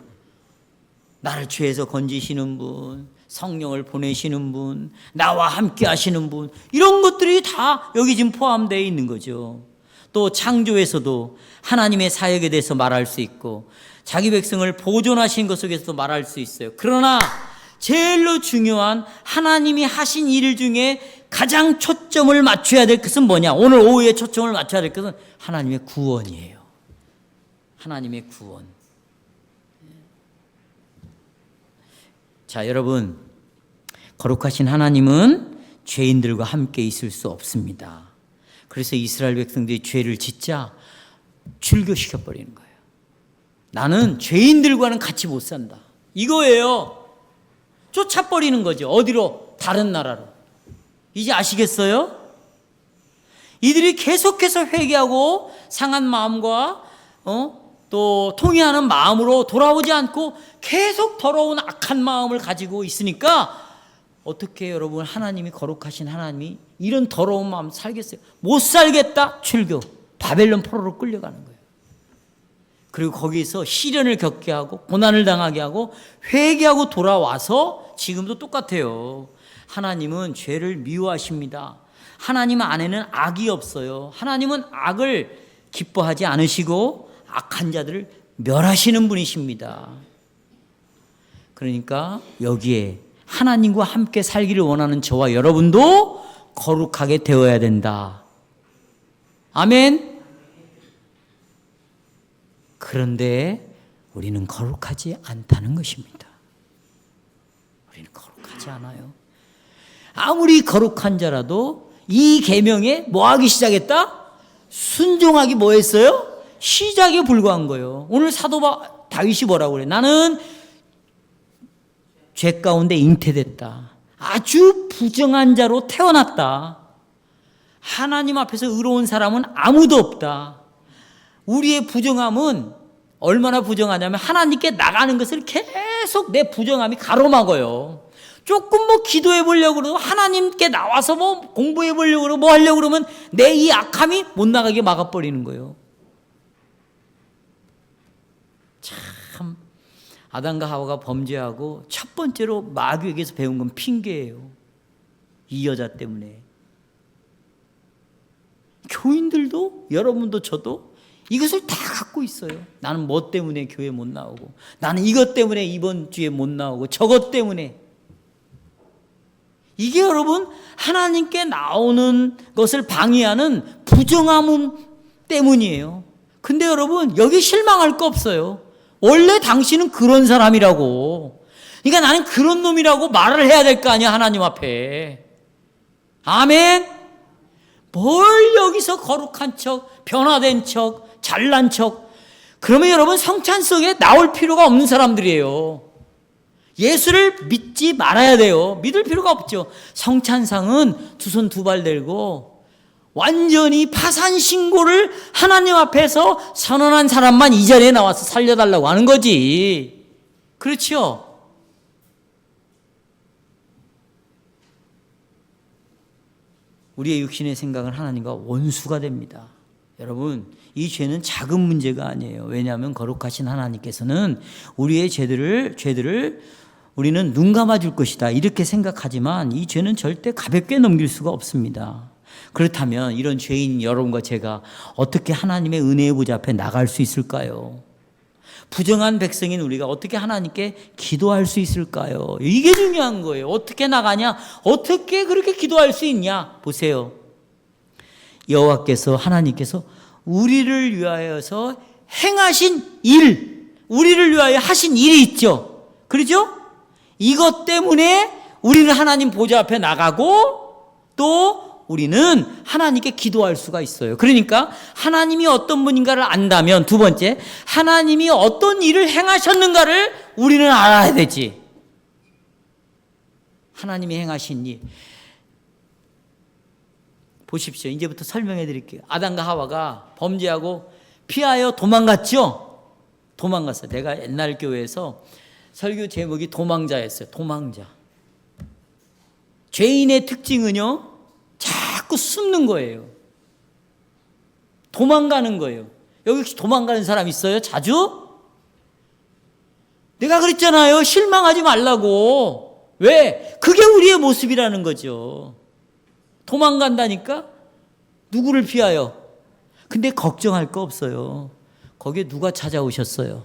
나를 죄에서 건지시는 분, 성령을 보내시는 분, 나와 함께 하시는 분, 이런 것들이 다 여기 지금 포함되어 있는 거죠. 또 창조에서도 하나님의 사역에 대해서 말할 수 있고 자기 백성을 보존하신 것 속에서도 말할 수 있어요. 그러나 제일로 중요한 하나님이 하신 일 중에 가장 초점을 맞춰야 될 것은 뭐냐? 오늘 오후에 초점을 맞춰야 될 것은 하나님의 구원이에요. 하나님의 구원. 자, 여러분, 거룩하신 하나님은 죄인들과 함께 있을 수 없습니다. 그래서 이스라엘 백성들이 죄를 짓자 출교시켜 버리는 거예요. 나는 죄인들과는 같이 못 산다. 이거예요. 쫓아버리는 거죠. 어디로? 다른 나라로. 이제 아시겠어요? 이들이 계속해서 회개하고 상한 마음과 또 통회하는 마음으로 돌아오지 않고 계속 더러운 악한 마음을 가지고 있으니까 어떻게 여러분 하나님이 거룩하신 하나님이 이런 더러운 마음 살겠어요? 못 살겠다. 출교. 바벨론 포로로 끌려가는 거예요. 그리고 거기서 시련을 겪게 하고 고난을 당하게 하고 회개하고 돌아와서 지금도 똑같아요. 하나님은 죄를 미워하십니다. 하나님 안에는 악이 없어요. 하나님은 악을 기뻐하지 않으시고 악한 자들을 멸하시는 분이십니다. 그러니까 여기에 하나님과 함께 살기를 원하는 저와 여러분도 거룩하게 되어야 된다. 아멘. 그런데 우리는 거룩하지 않다는 것입니다. 우리는 거룩하지 않아요. 아무리 거룩한 자라도 이 계명에 뭐 하기 시작했다? 순종하기 뭐 했어요? 시작에 불과한 거예요. 오늘 사도 다윗이 뭐라고 그래? 나는 죄 가운데 잉태됐다. 아주 부정한 자로 태어났다. 하나님 앞에서 의로운 사람은 아무도 없다. 우리의 부정함은 얼마나 부정하냐면 하나님께 나가는 것을 계속 내 부정함이 가로막아요. 조금 뭐 기도해 보려고 그러고 하나님께 나와서 뭐 공부해 보려고 그러고 뭐 하려고 그러면 내 이 악함이 못 나가게 막아버리는 거예요. 참 아담과 하와가 범죄하고 첫 번째로 마귀에게서 배운 건 핑계예요. 이 여자 때문에. 교인들도 여러분도 저도 이것을 다 갖고 있어요. 나는 뭐 때문에 교회 못 나오고 나는 이것 때문에 이번 주에 못 나오고 저것 때문에. 이게 여러분 하나님께 나오는 것을 방해하는 부정함 때문이에요. 근데 여러분 여기 실망할 거 없어요. 원래 당신은 그런 사람이라고. 그러니까 나는 그런 놈이라고 말을 해야 될 거 아니야 하나님 앞에. 아멘. 뭘 여기서 거룩한 척, 변화된 척, 잘난 척. 그러면 여러분 성찬석에 나올 필요가 없는 사람들이에요. 예수를 믿지 말아야 돼요. 믿을 필요가 없죠. 성찬상은 두 손 두 발 들고 완전히 파산 신고를 하나님 앞에서 선언한 사람만 이 자리에 나와서 살려달라고 하는 거지. 그렇죠? 우리의 육신의 생각은 하나님과 원수가 됩니다. 여러분, 이 죄는 작은 문제가 아니에요. 왜냐하면 거룩하신 하나님께서는 우리의 죄들을 우리는 눈 감아줄 것이다 이렇게 생각하지만 이 죄는 절대 가볍게 넘길 수가 없습니다. 그렇다면 이런 죄인 여러분과 제가 어떻게 하나님의 은혜의 보좌 앞에 나갈 수 있을까요? 부정한 백성인 우리가 어떻게 하나님께 기도할 수 있을까요? 이게 중요한 거예요. 어떻게 나가냐? 어떻게 그렇게 기도할 수 있냐? 보세요. 여호와께서 하나님께서 우리를 위하여서 행하신 일, 우리를 위하여 하신 일이 있죠. 그렇죠? 이것 때문에 우리는 하나님 보좌 앞에 나가고 또 우리는 하나님께 기도할 수가 있어요. 그러니까 하나님이 어떤 분인가를 안다면 두 번째, 하나님이 어떤 일을 행하셨는가를 우리는 알아야 되지. 하나님이 행하신 일. 보십시오. 이제부터 설명해 드릴게요. 아담과 하와가 범죄하고 피하여 도망갔죠? 도망갔어요. 내가 옛날 교회에서 설교 제목이 도망자였어요. 도망자. 죄인의 특징은요, 자꾸 숨는 거예요. 도망가는 거예요. 여기 혹시 도망가는 사람 있어요? 자주? 내가 그랬잖아요. 실망하지 말라고. 왜? 그게 우리의 모습이라는 거죠. 도망간다니까? 누구를 피하여? 근데 걱정할 거 없어요. 거기에 누가 찾아오셨어요?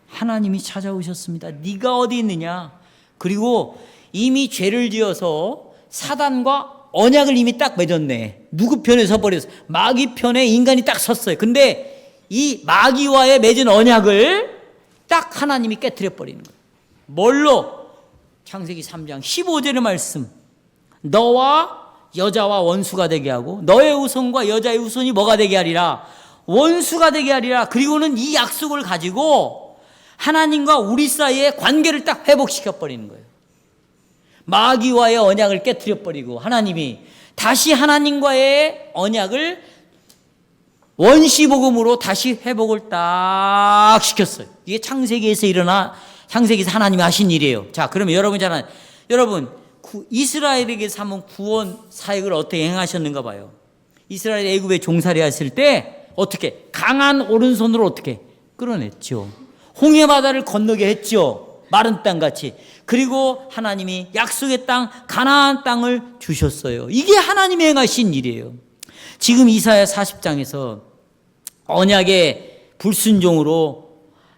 하나님이 찾아오셨습니다. 네가 어디 있느냐? 그리고 이미 죄를 지어서 사단과 언약을 이미 딱 맺었네. 누구 편에 서버렸어? 마귀 편에 인간이 딱 섰어요. 근데 이 마귀와의 맺은 언약을 딱 하나님이 깨트려 버리는 거예요. 뭘로? 창세기 3장 15절의 말씀. 너와 여자와 원수가 되게 하고 너의 후손과 여자의 후손이 뭐가 되게 하리라? 원수가 되게 하리라. 그리고는 이 약속을 가지고 하나님과 우리 사이의 관계를 딱 회복시켜 버리는 거예요. 마귀와의 언약을 깨트려 버리고 하나님이 다시 하나님과의 언약을 원시복음으로 다시 회복을 딱 시켰어요. 이게 창세기에서 창세기에서 하나님이 하신 일이에요. 자, 그러면 여러분 이스라엘에게서 한번 구원 사역을 어떻게 행하셨는가 봐요. 이스라엘 애굽에 종살이 하실 때 어떻게 강한 오른손으로 어떻게 끌어냈죠. 홍해 바다를 건너게 했죠. 마른 땅같이. 그리고 하나님이 약속의 땅 가나안 땅을 주셨어요. 이게 하나님이 행하신 일이에요. 지금 이사야 40장에서 언약의 불순종으로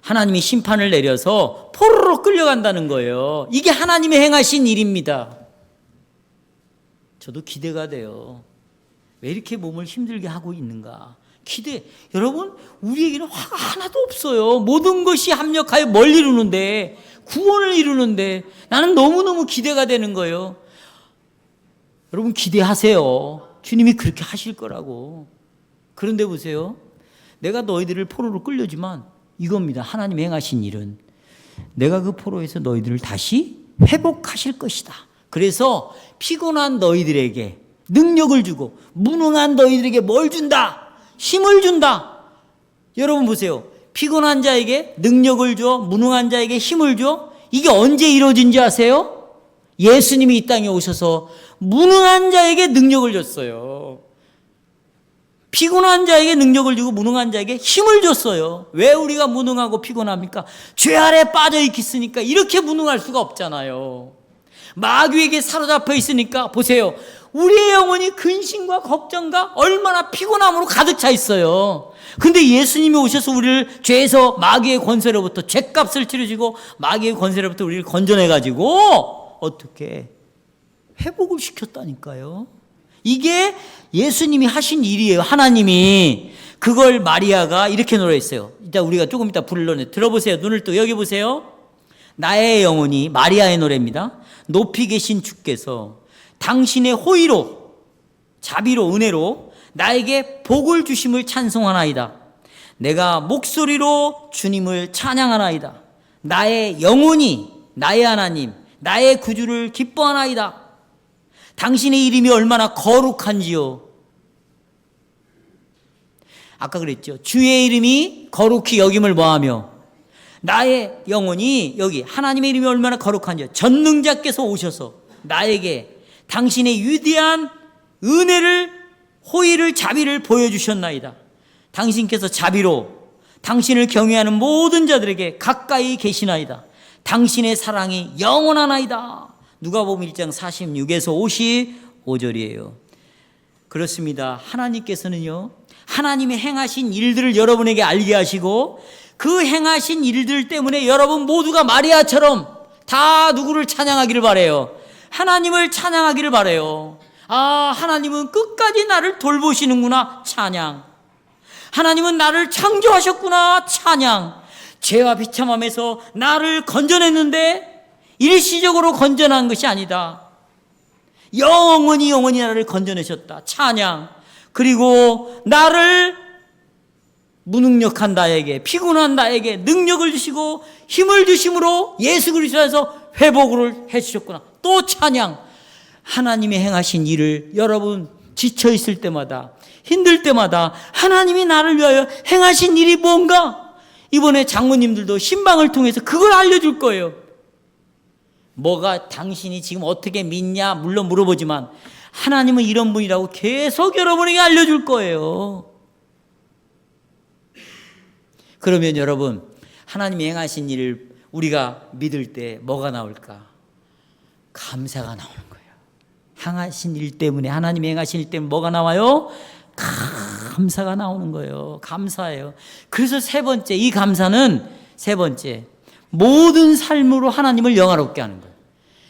하나님이 심판을 내려서 포로로 끌려간다는 거예요. 이게 하나님이 행하신 일입니다. 저도 기대가 돼요. 왜 이렇게 몸을 힘들게 하고 있는가? 여러분, 우리에게는 화가 하나도 없어요. 모든 것이 합력하여 뭘 이루는데, 구원을 이루는데, 나는 너무너무 기대가 되는 거예요. 여러분, 기대하세요. 주님이 그렇게 하실 거라고. 그런데 보세요. 내가 너희들을 포로로 끌려지만 이겁니다. 하나님이 행하신 일은 내가 그 포로에서 너희들을 다시 회복하실 것이다. 그래서 피곤한 너희들에게 능력을 주고 무능한 너희들에게 뭘 준다? 힘을 준다. 여러분 보세요. 피곤한 자에게 능력을 줘, 무능한 자에게 힘을 줘. 이게 언제 이루어진지 아세요? 예수님이 이 땅에 오셔서 무능한 자에게 능력을 줬어요. 피곤한 자에게 능력을 주고 무능한 자에게 힘을 줬어요. 왜 우리가 무능하고 피곤합니까? 죄 아래 빠져 있으니까. 이렇게 무능할 수가 없잖아요. 마귀에게 사로잡혀 있으니까. 보세요. 우리의 영혼이 근심과 걱정과 얼마나 피곤함으로 가득 차 있어요. 근데 예수님이 오셔서 우리를 죄에서 마귀의 권세로부터 죄값을 치르시고 마귀의 권세로부터 우리를 건져내가지고 어떻게 회복을 시켰다니까요. 이게 예수님이 하신 일이에요. 하나님이. 그걸 마리아가 이렇게 노래했어요. 일단 우리가 조금 이따 불러내. 들어보세요. 눈을 떠 여기 보세요. 나의 영혼이, 마리아의 노래입니다. 높이 계신 주께서 당신의 호의로, 자비로, 은혜로 나에게 복을 주심을 찬송하나이다. 내가 목소리로 주님을 찬양하나이다. 나의 영혼이 나의 하나님, 나의 구주를 기뻐하나이다. 당신의 이름이 얼마나 거룩한지요. 아까 그랬죠. 주의 이름이 거룩히 여김을 뭐하며 나의 영혼이 여기 하나님의 이름이 얼마나 거룩한지요. 전능자께서 오셔서 나에게 당신의 위대한 은혜를, 호의를, 자비를 보여주셨나이다. 당신께서 자비로 당신을 경외하는 모든 자들에게 가까이 계시나이다. 당신의 사랑이 영원하나이다. 누가복음 1장 46에서 55절이에요. 그렇습니다. 하나님께서는요, 하나님의 행하신 일들을 여러분에게 알게 하시고 그 행하신 일들 때문에 여러분 모두가 마리아처럼 다 누구를 찬양하기를 바라요? 하나님을 찬양하기를 바라요. 아, 하나님은 끝까지 나를 돌보시는구나. 찬양. 하나님은 나를 창조하셨구나. 찬양. 죄와 비참함에서 나를 건져냈는데 일시적으로 건져난 것이 아니다. 영원히 나를 건져내셨다. 찬양. 그리고 나를 무능력한 나에게, 피곤한 나에게 능력을 주시고 힘을 주심으로 예수 그리스도에서 회복을 해주셨구나. 또 찬양. 하나님의 행하신 일을 여러분 지쳐있을 때마다, 힘들 때마다 하나님이 나를 위하여 행하신 일이 뭔가, 이번에 장모님들도 신방을 통해서 그걸 알려줄 거예요. 뭐가 당신이 지금 어떻게 믿냐 물론 물어보지만 하나님은 이런 분이라고 계속 여러분에게 알려줄 거예요. 그러면 여러분, 하나님이 행하신 일을 우리가 믿을 때 뭐가 나올까? 감사가 나오는 거예요. 행하신 일 때문에, 하나님이 행하신 일 때문에 뭐가 나와요? 감사가 나오는 거예요. 감사예요. 그래서 세 번째, 이 감사는 세 번째, 모든 삶으로 하나님을 영화롭게 하는 거예요.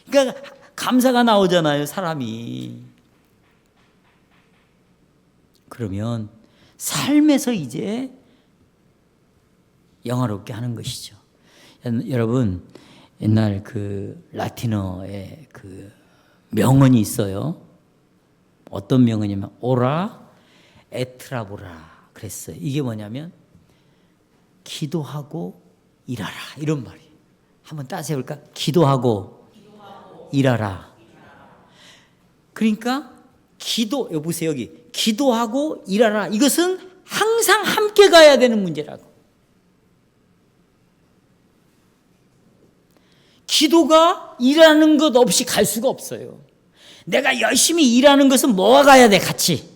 그러니까 감사가 나오잖아요, 사람이. 그러면 삶에서 이제 영화롭게 하는 것이죠. 여러분, 옛날 그 라틴어에 그 명언이 있어요. 어떤 명언이냐면 오라 에트라보라 그랬어요. 이게 뭐냐면 기도하고 일하라, 이런 말이에요. 한번 따라서 해볼까? 기도하고 일하라. 그러니까 기도, 여보세요, 여기 기도하고 일하라, 이것은 항상 함께 가야 되는 문제라고. 기도가 일하는 것 없이 갈 수가 없어요. 내가 열심히 일하는 것은 뭐와 가야 돼? 같이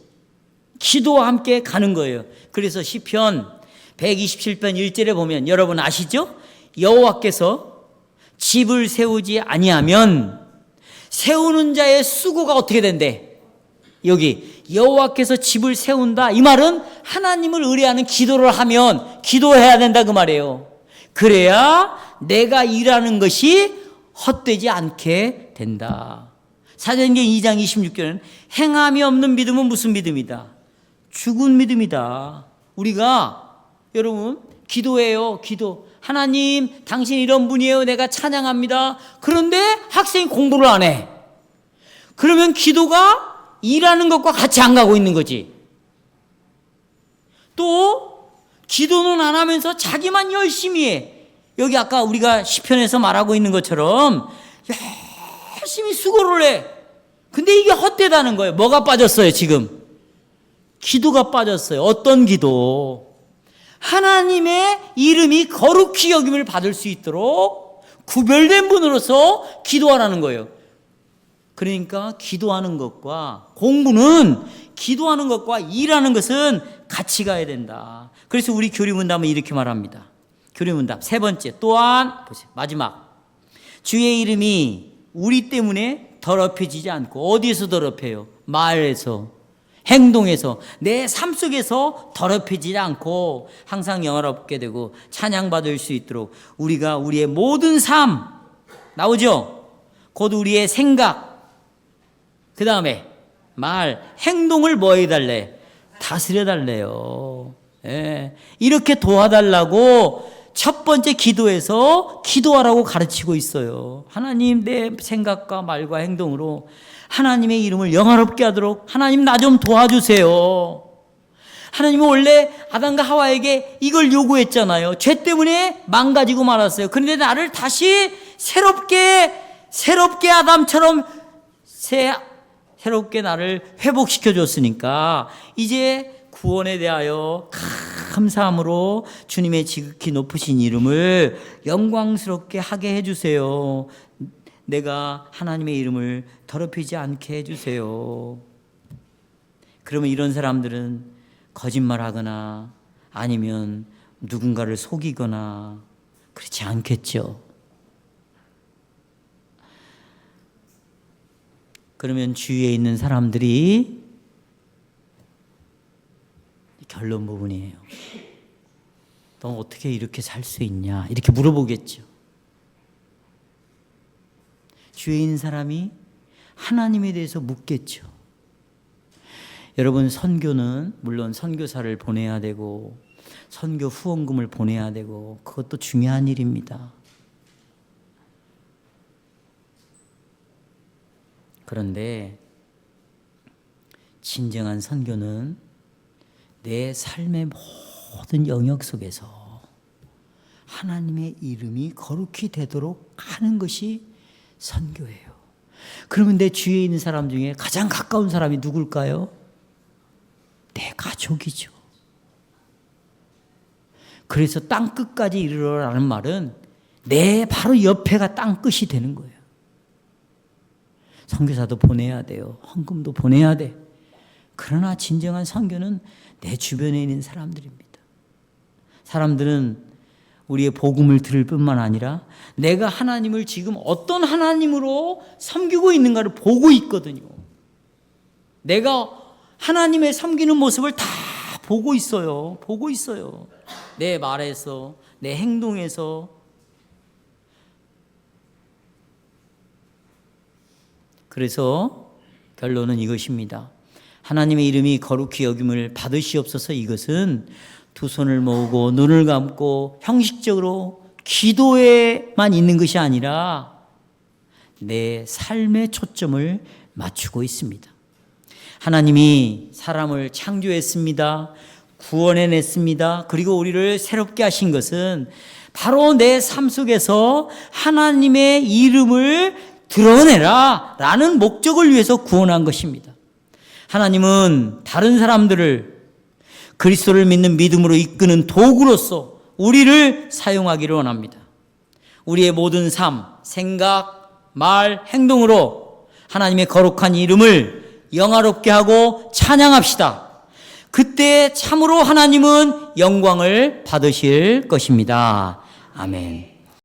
기도와 함께 가는 거예요. 그래서 시편 127편 1절에 보면, 여러분 아시죠? 여호와께서 집을 세우지 아니하면 세우는 자의 수고가 어떻게 된대? 여기 여호와께서 집을 세운다, 이 말은 하나님을 의뢰하는 기도를 하면 기도해야 된다 그 말이에요. 그래야 내가 일하는 것이 헛되지 않게 된다. 사도행전 2장 26절에는 행함이 없는 믿음은 무슨 믿음이다? 죽은 믿음이다. 우리가 여러분 기도해요. 기도. 하나님 당신 이런 분이에요. 내가 찬양합니다. 그런데 학생이 공부를 안 해. 그러면 기도가 일하는 것과 같이 안 가고 있는 거지. 또 기도는 안 하면서 자기만 열심히 해. 여기 아까 우리가 시편에서 말하고 있는 것처럼 열심히 수고를 해. 근데 이게 헛되다는 거예요. 뭐가 빠졌어요 지금? 기도가 빠졌어요. 어떤 기도? 하나님의 이름이 거룩히 여김을 받을 수 있도록 구별된 분으로서 기도하라는 거예요. 그러니까 기도하는 것과 공부는, 기도하는 것과 일하는 것은 같이 가야 된다. 그래서 우리 교리문답은 이렇게 말합니다. 교리문답 세 번째, 또한 보세요. 마지막, 주의 이름이 우리 때문에 더럽혀지지 않고, 어디에서 더럽혀요? 말에서, 행동에서, 내 삶 속에서 더럽혀지지 않고 항상 영화롭게 되고 찬양받을 수 있도록 우리가 우리의 모든 삶, 나오죠? 곧 우리의 생각, 그 다음에 말, 행동을 뭐 해달래? 다스려달래요. 예. 이렇게 도와달라고 첫 번째 기도에서 기도하라고 가르치고 있어요. 하나님, 내 생각과 말과 행동으로 하나님의 이름을 영화롭게 하도록 하나님 나 좀 도와주세요. 하나님은 원래 아담과 하와에게 이걸 요구했잖아요. 죄 때문에 망가지고 말았어요. 그런데 나를 다시 새롭게 아담처럼 새롭게 나를 회복시켜 줬으니까 이제 구원에 대하여 감사함으로 주님의 지극히 높으신 이름을 영광스럽게 하게 해주세요. 내가 하나님의 이름을 더럽히지 않게 해주세요. 그러면 이런 사람들은 거짓말하거나 아니면 누군가를 속이거나 그렇지 않겠죠. 그러면 주위에 있는 사람들이 결론 부분이에요. 너 어떻게 이렇게 살 수 있냐? 이렇게 물어보겠죠. 주위에 있는 사람이 하나님에 대해서 묻겠죠. 여러분, 선교는 물론 선교사를 보내야 되고 선교 후원금을 보내야 되고 그것도 중요한 일입니다. 그런데 진정한 선교는 내 삶의 모든 영역 속에서 하나님의 이름이 거룩히 되도록 하는 것이 선교예요. 그러면 내 주위에 있는 사람 중에 가장 가까운 사람이 누굴까요? 내 가족이죠. 그래서 땅 끝까지 이르러라는 말은 내 바로 옆에가 땅 끝이 되는 거예요. 선교사도 보내야 돼요. 헌금도 보내야 돼. 그러나 진정한 선교는 내 주변에 있는 사람들입니다. 사람들은 우리의 복음을 들을 뿐만 아니라 내가 하나님을 지금 어떤 하나님으로 섬기고 있는가를 보고 있거든요. 내가 하나님의 섬기는 모습을 다 보고 있어요. 보고 있어요. 내 말에서, 내 행동에서. 그래서 결론은 이것입니다. 하나님의 이름이 거룩히 여김을 받으시옵소서. 이것은 두 손을 모으고 눈을 감고 형식적으로 기도에만 있는 것이 아니라 내 삶의 초점을 맞추고 있습니다. 하나님이 사람을 창조했습니다. 구원해냈습니다. 그리고 우리를 새롭게 하신 것은 바로 내 삶 속에서 하나님의 이름을 드러내라 라는 목적을 위해서 구원한 것입니다. 하나님은 다른 사람들을 그리스도를 믿는 믿음으로 이끄는 도구로서 우리를 사용하기를 원합니다. 우리의 모든 삶, 생각, 말, 행동으로 하나님의 거룩한 이름을 영화롭게 하고 찬양합시다. 그때 참으로 하나님은 영광을 받으실 것입니다. 아멘.